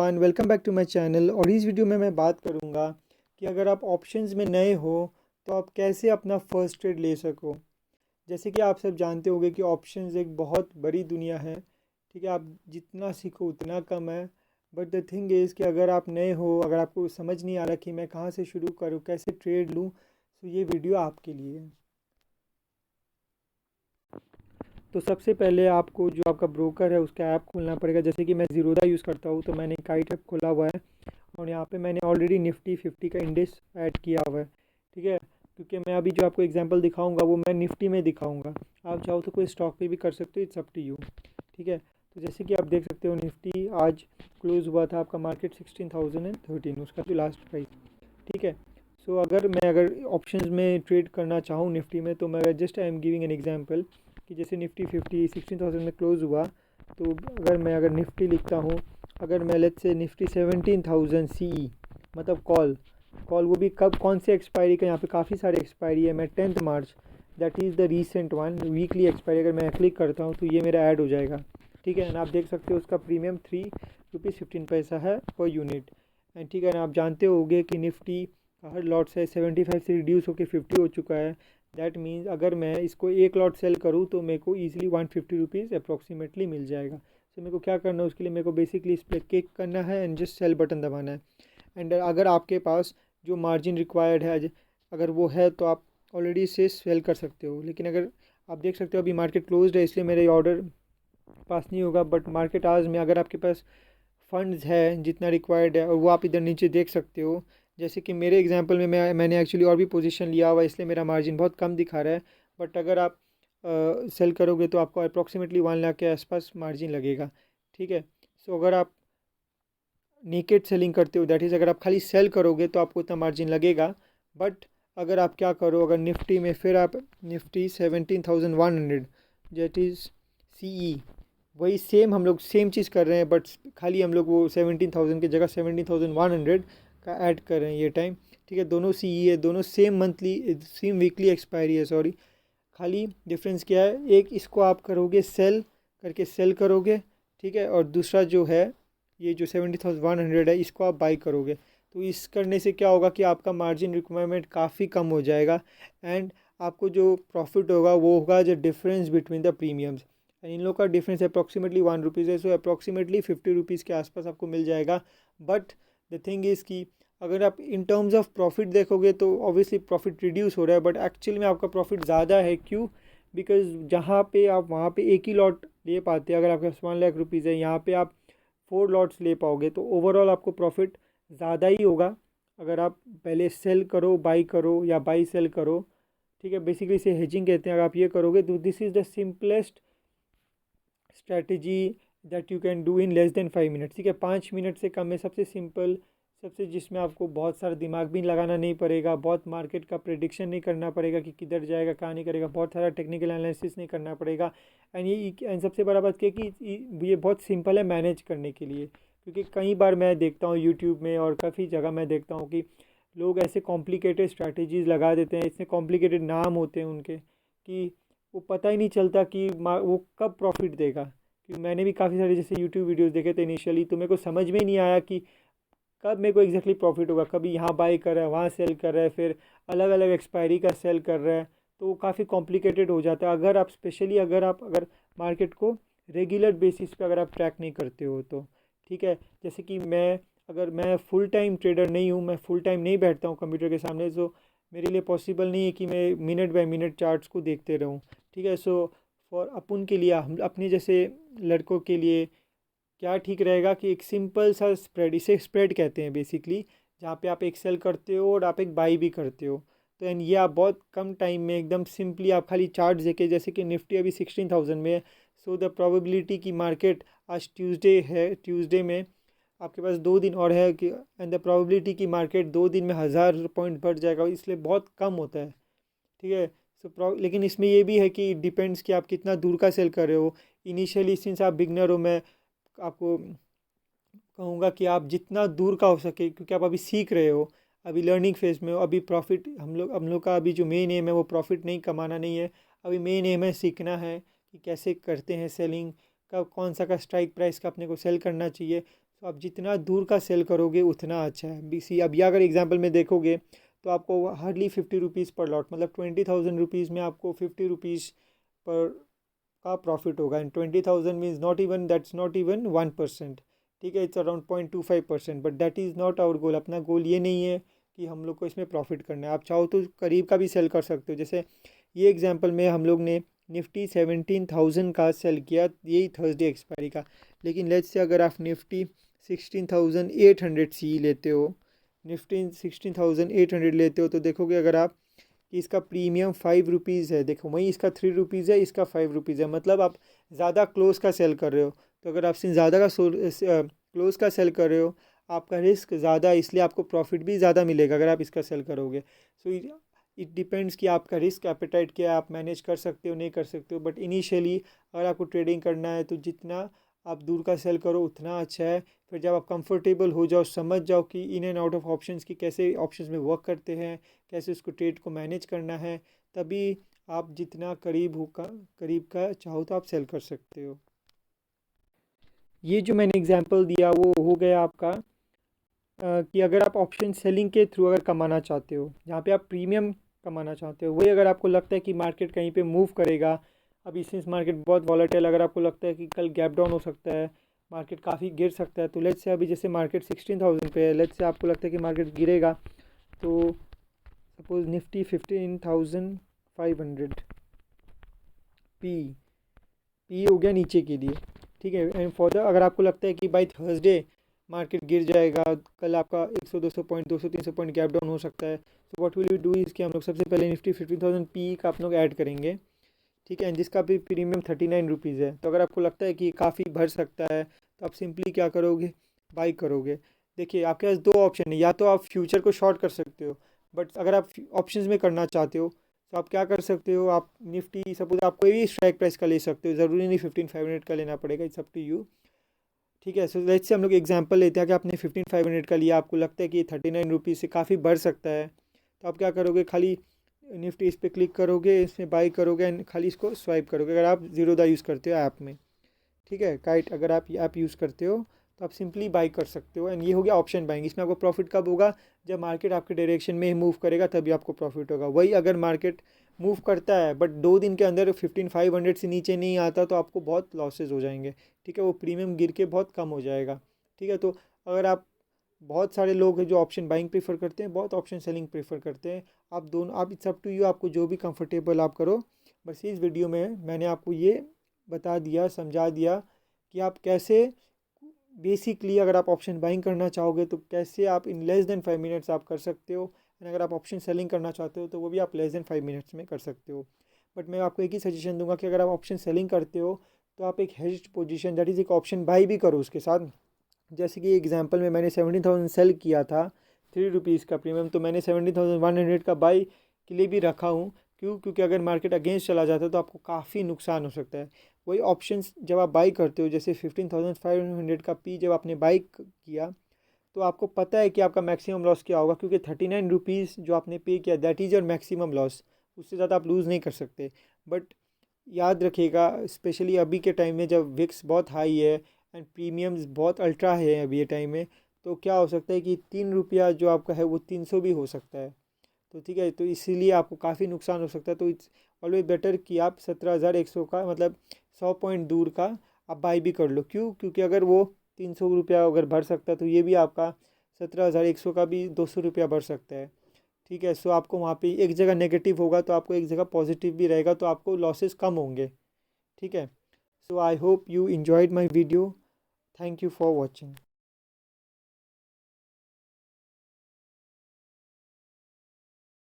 Everyone, welcome back to my channel. और इस video में मैं बात करूंगा कि अगर आप ऑप्शंस में नए हो तो आप कैसे अपना फर्स्ट ट्रेड ले सको। जैसे कि आप सब जानते होंगे कि ऑप्शंस एक बहुत बड़ी दुनिया है। ठीक है, आप जितना सीखो उतना कम है। बट द थिंग इज़ कि अगर आप नए हो, अगर आपको समझ नहीं आ रहा कि मैं कहाँ से शुरू करूँ, कैसे ट्रेड लूँ, तो ये वीडियो आपके लिए है। तो सबसे पहले आपको जो आपका ब्रोकर है उसका ऐप खोलना पड़ेगा। जैसे कि मैं ज़ीरोधा यूज़ करता हूँ तो मैंने काइट ऐप खोला हुआ है और यहाँ पे मैंने ऑलरेडी निफ्टी 50 का इंडेक्स ऐड किया हुआ है। ठीक है, क्योंकि मैं अभी जो आपको एग्जांपल दिखाऊंगा वो मैं निफ्टी में दिखाऊंगा। आप चाहो तो कोई स्टॉक पे भी कर सकते हो, इट्स अप टू यू। ठीक है, तो जैसे कि आप देख सकते हो निफ्टी आज क्लोज हुआ था आपका मार्केट 16,013 उसका जो लास्ट प्राइस। ठीक है, सो अगर ऑप्शंस में ट्रेड करना चाहूँ निफ्टी में, तो मैं just I am giving an example कि जैसे निफ्टी 50 16,000 में क्लोज हुआ, तो अगर निफ्टी लिखता हूँ, अगर मैं लेट्स से निफ्टी 17,000 सी मतलब कॉल कॉल वो भी कब कौन से एक्सपायरी का, यहाँ पे काफ़ी सारे एक्सपायरी है। मैं 10th March, that is the recent one weekly expiry, अगर मैं क्लिक करता हूँ तो ये मेरा ऐड हो जाएगा। ठीक है, एंड आप देख सकते हो उसका प्रीमियम 3 रुपीज़ 15 पैसा है पर यूनिट। एंड ठीक है, आप जानते होंगे कि निफ्टी का हर लॉट से 75 से रिड्यूस होकर 50 हो चुका है। दैट मीन्स अगर मैं इसको एक लॉट सेल करूँ तो मेरे को ईजिली 150 रुपीज़ अप्रॉक्सीमेटली मिल जाएगा। तो मेरे को क्या करना है, उसके लिए मेरे को बेसिकली इस पर क्लिक करना है एंड जस्ट सेल बटन दबाना है। एंड अगर आपके पास जो मार्जिन रिक्वायर्ड है अगर वो है तो आप ऑलरेडी इसे सेल कर सकते हो। लेकिन अगर आप देख सकते हो अभी मार्केट क्लोज्ड है इसलिए मेरे ऑर्डर पास नहीं होगा। बट मार्केट आज में अगर आपके पास फंड्स है जितना रिक्वायर्ड है और वो आप इधर नीचे देख सकते हो। जैसे कि मेरे एग्जांपल में मैंने एक्चुअली और भी पोजीशन लिया हुआ है इसलिए मेरा मार्जिन बहुत कम दिखा रहा है। बट अगर आप सेल करोगे तो आपको अप्रॉक्सीमेटली 1 लाख के आसपास मार्जिन लगेगा। ठीक है, सो अगर आप नेकेड सेलिंग करते हो, दैट इज़ अगर आप खाली सेल करोगे तो आपको उतना मार्जिन लगेगा। बट अगर आप क्या करो, अगर निफ्टी में फिर आप निफ्टी 17,100 दैट इज़ सी, वही सेम हम लोग सेम चीज़ कर रहे हैं, बट खाली हम लोग वो 17,000 की जगह 17,100 का ऐड कर रहे हैं ये टाइम। ठीक है, दोनों सी है, दोनों same monthly same weekly expiry है, सॉरी। खाली डिफरेंस क्या है, एक इसको आप करोगे सेल करके सेल करोगे। ठीक है, और दूसरा जो है ये जो 70,100 है इसको आप बाई करोगे। तो इस करने से क्या होगा कि आपका मार्जिन रिक्वायरमेंट काफ़ी कम हो जाएगा। एंड आपको जो प्रॉफिट होगा वो होगा जो difference between the premiums. And in लोग का डिफरेंस अप्रॉक्सीमेटली 1 रुपीज़ है, सो अप्रॉक्सीमेटली 50 रुपीज़ के आसपास आपको मिल जाएगा। बट द थिंग इज़ कि अगर आप इन टर्म्स ऑफ प्रॉफिट देखोगे तो ऑब्वियसली प्रॉफिट रिड्यूस हो रहा है, बट एक्चुअल में आपका प्रॉफिट ज़्यादा है। क्यों? बिकॉज जहाँ पे आप वहाँ पे एक ही लॉट ले पाते हैं, अगर आपके पास 1 लाख रुपीज़ है, यहाँ पे आप 4 लॉट्स ले पाओगे तो ओवरऑल आपको प्रॉफिट ज़्यादा ही होगा। अगर आप पहले सेल करो बाई करो या बाई सेल करो। ठीक है, बेसिकली इसे हेजिंग कहते हैं। अगर आप ये करोगे तो this is the simplest strategy that you can do in less than 5 minutes. ठीक है, 5 मिनट से कम में सबसे सिंपल, सबसे जिसमें आपको बहुत सारा दिमाग भी लगाना नहीं पड़ेगा, बहुत मार्केट का प्रेडिक्शन नहीं करना पड़ेगा कि किधर जाएगा कहाँ नहीं करेगा, बहुत सारा टेक्निकल एनालिसिस नहीं करना पड़ेगा। एंड सबसे बड़ा बात क्या है कि ये बहुत सिंपल है मैनेज करने के लिए। क्योंकि कई बार मैं देखता हूँ यूट्यूब में और काफ़ी जगह मैं देखता हूँ कि लोग ऐसे कॉम्प्लिकेटेड स्ट्रैटेजीज़ लगा देते हैं, इतने कॉम्प्लिकेटेड नाम होते हैं उनके कि वो पता ही नहीं चलता कि वो कब प्रॉफिट देगा। कि मैंने भी काफ़ी सारे जैसे यूट्यूब वीडियोस देखे थे इनिशियली, तो मेरे को समझ में नहीं आया कि कब मेरे को एग्जैक्टली प्रॉफिट होगा। कभी यहाँ बाई कर रहा है, वहाँ सेल कर रहा है, फिर अलग अलग एक्सपायरी का सेल कर रहा है। तो वो काफ़ी कॉम्प्लिकेटेड हो जाता है अगर आप स्पेशली अगर मार्केट को रेगुलर बेसिस पे अगर आप ट्रैक नहीं करते हो तो। ठीक है, जैसे कि अगर मैं फुल टाइम ट्रेडर नहीं हूँ, मैं फुल टाइम नहीं बैठता हूँ कंप्यूटर के सामने, सो मेरे लिए पॉसिबल नहीं है कि मैं मिनट बाय मिनट चार्ट्स को देखते रहूँ। ठीक है, सो फॉर अपन के लिए, हम अपने जैसे लड़कों के लिए क्या ठीक रहेगा कि एक सिंपल सा स्प्रेड, इसे स्प्रेड कहते हैं बेसिकली, जहाँ पे आप एक सेल करते हो और आप एक बाई भी करते हो। तो एंड ये आप बहुत कम टाइम में एकदम सिंपली आप खाली चार्ट देके, जैसे कि निफ्टी अभी 16,000 में है, सो द प्रोबेबिलिटी की मार्केट आज ट्यूसडे है, ट्यूसडे में आपके पास 2 दिन और है कि एंड द प्रोबेबिलिटी की मार्केट 2 दिन में 1,000 पॉइंट बढ़ जाएगा, इसलिए बहुत कम होता है। ठीक है, सो लेकिन इसमें ये भी है कि डिपेंड्स कि आप कितना दूर का सेल कर रहे हो। इनिशियली सिंस आप बिगनर हो, मैं आपको कहूँगा कि आप जितना दूर का हो सके, क्योंकि आप अभी सीख रहे हो, अभी लर्निंग फेज में हो। अभी प्रॉफिट हम लोग का अभी जो मेन एम है वो प्रॉफिट नहीं कमाना नहीं है। अभी मेन एम है सीखना है कि कैसे करते हैं सेलिंग, कब कौन सा का स्ट्राइक प्राइस का अपने को सेल करना चाहिए। तो आप जितना दूर का सेल करोगे उतना अच्छा है। बीसी अभी अगर एग्जांपल में देखोगे तो आपको हार्डली 50 रुपीज़ पर लॉट, मतलब 20,000 रुपीज़ में आपको 50 रुपीज़ पर का प्रॉफिट होगा। And 20,000 means not even, that's not even 1%। ठीक है, it's around 0.25%, but that is not our goal. अपना गोल ये नहीं है कि हम लोग को इसमें प्रॉफिट करना है। आप चाहो तो करीब का भी सेल कर सकते हो। जैसे ये एग्जांपल में हम लोग ने निफ्टी 17,000 का सेल किया, यही थर्सडे एक्सपायरी का। लेकिन लेट्स से अगर आप निफ्टी 16,800 सी लेते हो, निफ्टी 16,800 लेते हो, तो देखोगे अगर आप कि इसका प्रीमियम 5 रुपीज़ है। देखो वहीं इसका 3 रुपीज़ है, इसका 5 रुपीज़ है, मतलब आप ज़्यादा क्लोज का सेल कर रहे हो। तो अगर आप ज़्यादा का क्लोज का सेल कर रहे हो, आपका रिस्क ज़्यादा है, इसलिए आपको प्रॉफिट भी ज़्यादा मिलेगा अगर आप इसका सेल करोगे। सो इट डिपेंड्स कि आपका रिस्क एपेटाइट क्या है, आप मैनेज कर सकते हो नहीं कर सकते हो। बट इनिशियली अगर आपको ट्रेडिंग करना है तो जितना आप दूर का सेल करो उतना अच्छा है। फिर जब आप कंफर्टेबल हो जाओ, समझ जाओ कि in and out of options की कैसे ऑप्शंस में वर्क करते हैं, कैसे उसको ट्रेड को मैनेज करना है, तभी आप जितना करीब का चाहो तो आप सेल कर सकते हो। ये जो मैंने एग्जांपल दिया वो हो गया आपका कि अगर आप ऑप्शन सेलिंग के थ्रू अगर कमाना चाहते हो, जहाँ पे आप प्रीमियम कमाना चाहते हो। वही अगर आपको लगता है कि मार्केट कहीं पे मूव करेगा, अभी सिंस मार्केट बहुत वॉलेटाइल, अगर आपको लगता है कि कल गैप डाउन हो सकता है, मार्केट काफ़ी गिर सकता है, तो लेट्स से अभी जैसे मार्केट 16,000 पे है, लेट्स से आपको लगता है कि मार्केट गिरेगा, तो सपोज निफ्टी 15,500 पी पी हो गया नीचे के लिए। ठीक है, एंड फॉर द अगर आपको लगता है कि बाई थर्सडे मार्केट गिर जाएगा, कल आपका 100-200 पॉइंट 200-300 पॉइंट गैप डाउन हो सकता है, तो what will you do is कि हम लोग सबसे पहले निफ्टी 15,000 पी का आप लोग ऐड करेंगे। ठीक है, एंड जिसका भी प्रीमियम 39 रुपीज़ है। तो अगर आपको लगता है कि काफ़ी भर सकता है, तो आप सिंपली क्या करोगे, बाई करोगे। देखिए आपके पास दो ऑप्शन है, या तो आप फ्यूचर को शॉर्ट कर सकते हो, बट अगर आप ऑप्शंस में करना चाहते हो तो आप क्या कर सकते हो, आप निफ्टी सपोज आप कोई भी स्ट्राइक प्राइस का ले सकते हो, ज़रूरी नहीं 15,500 का लेना पड़ेगा, इट्स अप टू यू। ठीक है, सो लेट्स से हम लोग एग्जांपल लेते हैं कि आपने 15,500 का लिया, आपको लगता है कि 39 रुपीज़ से काफ़ी बढ़ सकता है, तो आप क्या करोगे, खाली निफ्टी इस पर क्लिक करोगे, इसमें बाई करोगे एंड खाली इसको स्वाइप करोगे। अगर आप ज़ीरोदा यूज़ करते हो ऐप में, ठीक है, काइट अगर आप ऐप यूज़ करते हो तो आप सिंपली बाई कर सकते हो। एंड ये हो गया ऑप्शन बाइंग। इसमें आपको प्रॉफिट कब होगा, जब मार्केट आपके डायरेक्शन में ही मूव करेगा, तभी आपको प्रॉफिट होगा। वही अगर मार्केट मूव करता है बट 2 दिन के अंदर 15,500 से नीचे नहीं आता, तो आपको बहुत लॉसेज हो जाएंगे। ठीक है, वो प्रीमियम गिर के बहुत कम हो जाएगा। ठीक है, तो अगर आप, बहुत सारे लोग हैं जो ऑप्शन बाइंग प्रेफर करते हैं, बहुत ऑप्शन सेलिंग प्रेफर करते हैं। आप दोनों, आप इट्स अप टू यू, आपको जो भी कंफर्टेबल आप करो। बस इस वीडियो में मैंने आपको ये बता दिया, समझा दिया कि आप कैसे बेसिकली अगर आप ऑप्शन बाइंग करना चाहोगे तो कैसे आप इन लेस देन 5 मिनट्स आप कर सकते हो। एंड अगर आप ऑप्शन सेलिंग करना चाहते हो तो वो भी आप लेस देन 5 मिनट्स में कर सकते हो। बट मैं आपको एक ही सजेशन दूंगा कि अगर आप ऑप्शन सेलिंग करते हो तो आप एक हेज्ड पोजीशन, दैट इज़ एक ऑप्शन बाई भी करो उसके साथ। जैसे कि एग्जांपल में मैंने 17,000 सेल किया था, 3 रुपीज़ का प्रीमियम, तो मैंने 17,100 का बाई के लिए भी रखा हूँ। क्यों, क्योंकि अगर मार्केट अगेंस्ट चला जाता है तो आपको काफ़ी नुकसान हो सकता है। वही ऑप्शंस जब आप बाई करते हो, जैसे 15,500 का पी जब आपने बाई किया, तो आपको पता है कि आपका मैक्सिमम लॉस क्या होगा, क्योंकि 39 रुपीज़ जो आपने पे किया, that is your maximum loss. उससे ज़्यादा आप लूज़ नहीं कर सकते। बट याद रखिएगा, स्पेशली अभी के टाइम में जब विक्स बहुत हाई है एंड प्रीमियम्स बहुत अल्ट्रा है अभी ये टाइम में, तो क्या हो सकता है कि 3 रुपया जो आपका है वो 300 भी हो सकता है। तो ठीक है, तो इसीलिए आपको काफ़ी नुकसान हो सकता है। तो इट्स ऑलवेज बेटर कि आप 17,100 का, मतलब 100 पॉइंट दूर का आप बाई भी कर लो। क्यों, क्योंकि अगर वो 300 रुपया अगर बढ़ सकता है, तो ये भी आपका 17,100 का भी 200 रुपया बढ़ सकता है। ठीक है, सो आपको वहाँ पे एक जगह नेगेटिव होगा तो आपको एक जगह पॉजिटिव भी रहेगा, तो आपको लॉसेस कम होंगे। ठीक है, so I hope you enjoyed my video. Thank you for watching.